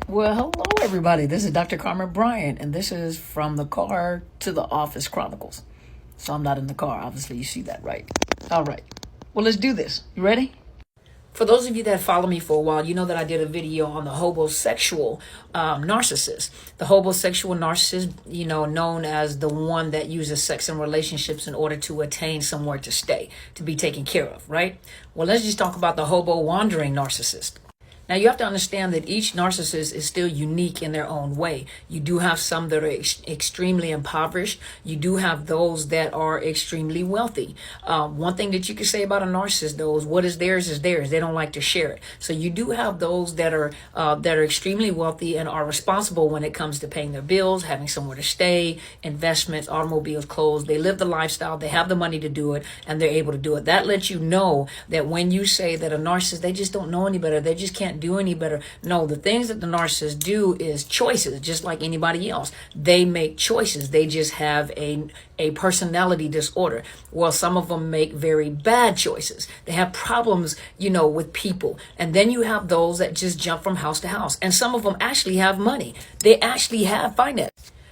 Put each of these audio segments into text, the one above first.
Well, hello everybody. This is Dr. Carmen Bryant, and this is From the Car to the Office Chronicles. So I'm not in the car. Obviously, you see that, right? All right. Well, let's do this. You ready? For those of you that follow me for a while, you know that I did a video on the homosexual narcissist. The homosexual narcissist, known as the one that uses sex and relationships in order to attain somewhere to stay, to be taken care of, right? Well, let's just talk about the hobo wandering narcissist. Now, you have to understand that each narcissist is still unique in their own way. You do have some that are extremely impoverished. You do have those that are extremely wealthy. One thing that you can say about a narcissist, though, is what is theirs. They don't like to share it. So you do have those that are extremely wealthy and are responsible when it comes to paying their bills, having somewhere to stay, investments, automobiles, clothes. They live the lifestyle. They have the money to do it, and they're able to do it. That lets you know that when you say that a narcissist, they just don't know any better. They just can't do any better. No, the things that the narcissists do is choices, just like anybody else. They make choices. They just have a personality disorder. Well, some of them make very bad choices. They have problems, with people. And then you have those that just jump from house to house. And some of them actually have money. They actually have finance.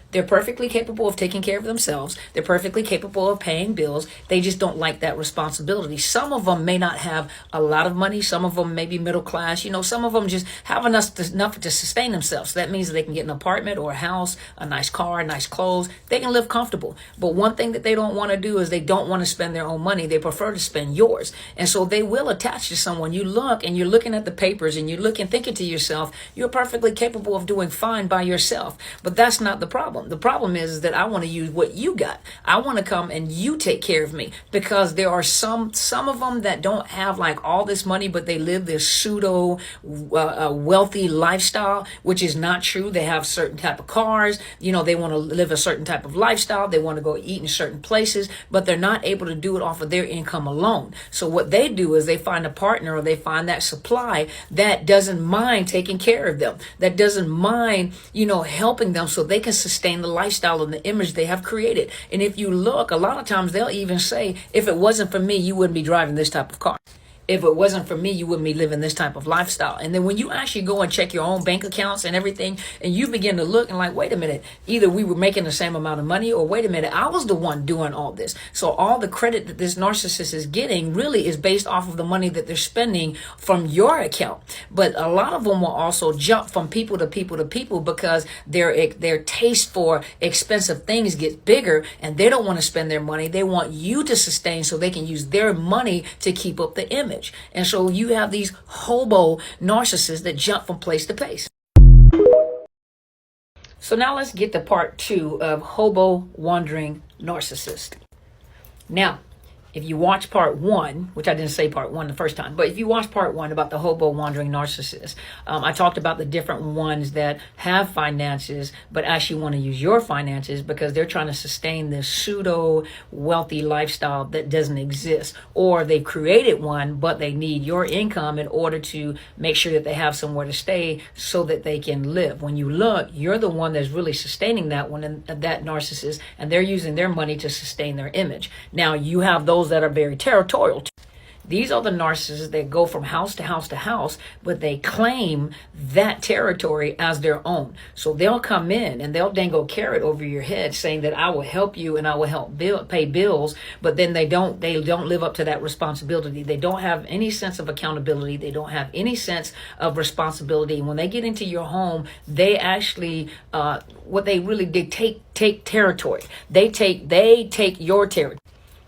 They're perfectly capable of taking care of themselves. They're perfectly capable of paying bills. They just don't like that responsibility. Some of them may not have a lot of money. Some of them may be middle class. Some of them just have enough to sustain themselves. So that means that they can get an apartment or a house, a nice car, nice clothes. They can live comfortable. But one thing that they don't want to do is they don't want to spend their own money. They prefer to spend yours. And so they will attach to someone. You look and you're looking at the papers and you're thinking to yourself, you're perfectly capable of doing fine by yourself. But that's not the problem. The problem is that I want to use what you got. I want to come and you take care of me, because there are some of them that don't have like all this money, but they live this pseudo wealthy lifestyle, which is not true. They have certain type of cars. They want to live a certain type of lifestyle. They want to go eat in certain places, but they're not able to do it off of their income alone. So what they do is they find a partner, or they find that supply that doesn't mind taking care of them, that doesn't mind, helping them so they can sustain the lifestyle and the image they have created. And if you look, a lot of times they'll even say, if it wasn't for me, you wouldn't be driving this type of car. If it wasn't for me, you wouldn't be living this type of lifestyle. And then when you actually go and check your own bank accounts and everything, and you begin to look and like, wait a minute, either we were making the same amount of money, or wait a minute, I was the one doing all this. So all the credit that this narcissist is getting really is based off of the money that they're spending from your account. But a lot of them will also jump from people to people to people, because their taste for expensive things gets bigger, and they don't want to spend their money. They want you to sustain so they can use their money to keep up the image. And so you have these hobo narcissists that jump from place to place. So now let's get to part 2 of hobo wandering narcissist. Now, if you watch part 1, which I didn't say part 1 the first time, but if you watch part 1 about the hobo wandering narcissist, I talked about the different ones that have finances, but actually want to use your finances because they're trying to sustain this pseudo wealthy lifestyle that doesn't exist. Or they've created one, but they need your income in order to make sure that they have somewhere to stay so that they can live. When you look, you're the one that's really sustaining that one, and that narcissist, and they're using their money to sustain their image. Now, you have those that are very territorial. These are the narcissists that go from house to house to house, but they claim that territory as their own. So they'll come in and they'll dangle a carrot over your head saying that I will help you and I will help pay bills, but then they don't live up to that responsibility. They don't have any sense of accountability. They don't have any sense of responsibility. And when they get into your home, they actually, what they really did, take territory. They take your territory.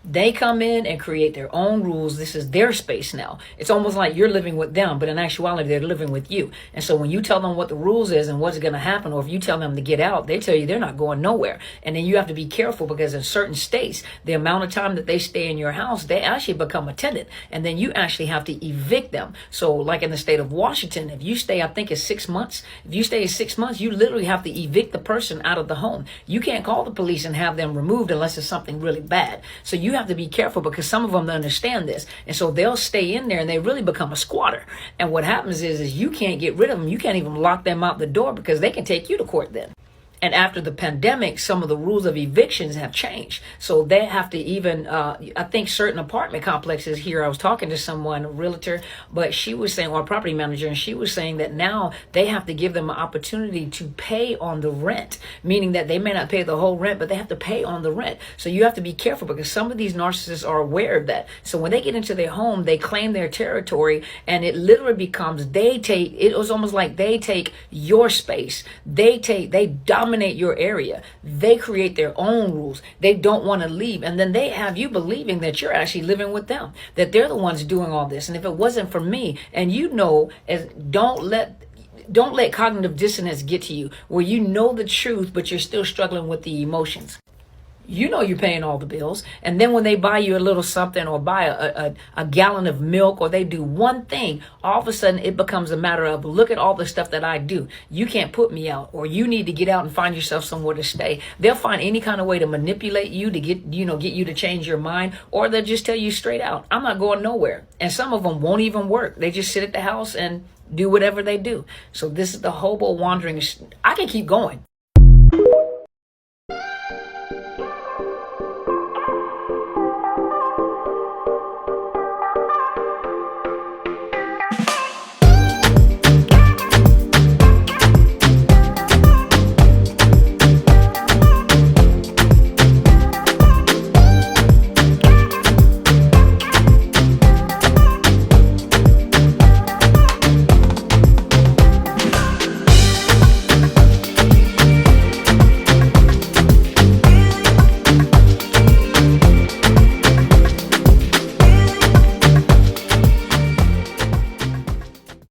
They come in and create their own rules. This is their space now. It's almost like you're living with them, but in actuality, they're living with you. And so when you tell them what the rules is and what's going to happen, or if you tell them to get out, they tell you they're not going nowhere. And then you have to be careful, because in certain states, the amount of time that they stay in your house, they actually become a tenant. And then you actually have to evict them. So like in the state of Washington, if you stay, I think it's 6 months. If you stay 6 months, you literally have to evict the person out of the home. You can't call the police and have them removed unless it's something really bad. So you have to be careful, because some of them understand this, and so they'll stay in there and they really become a squatter. And what happens is you can't get rid of them. You can't even lock them out the door, because they can take you to court then. And after the pandemic, some of the rules of evictions have changed. So they have to even, I think certain apartment complexes here, I was talking to someone, a realtor, but she was saying, or a property manager, and she was saying that now they have to give them an opportunity to pay on the rent, meaning that they may not pay the whole rent, but they have to pay on the rent. So you have to be careful because some of these narcissists are aware of that. So when they get into their home, they claim their territory, and it literally becomes, it was almost like they take your space. They dominate your area. They create their own rules. They don't want to leave. And then they have you believing that you're actually living with them, that they're the ones doing all this. And if it wasn't for me, and don't let cognitive dissonance get to you where you know the truth, but you're still struggling with the emotions. You know you're paying all the bills. And then when they buy you a little something or buy a gallon of milk or they do one thing, all of a sudden it becomes a matter of, look at all the stuff that I do. You can't put me out, or you need to get out and find yourself somewhere to stay. They'll find any kind of way to manipulate you to get you to change your mind, or they'll just tell you straight out, I'm not going nowhere. And some of them won't even work. They just sit at the house and do whatever they do. So this is the hobo wandering. I can keep going.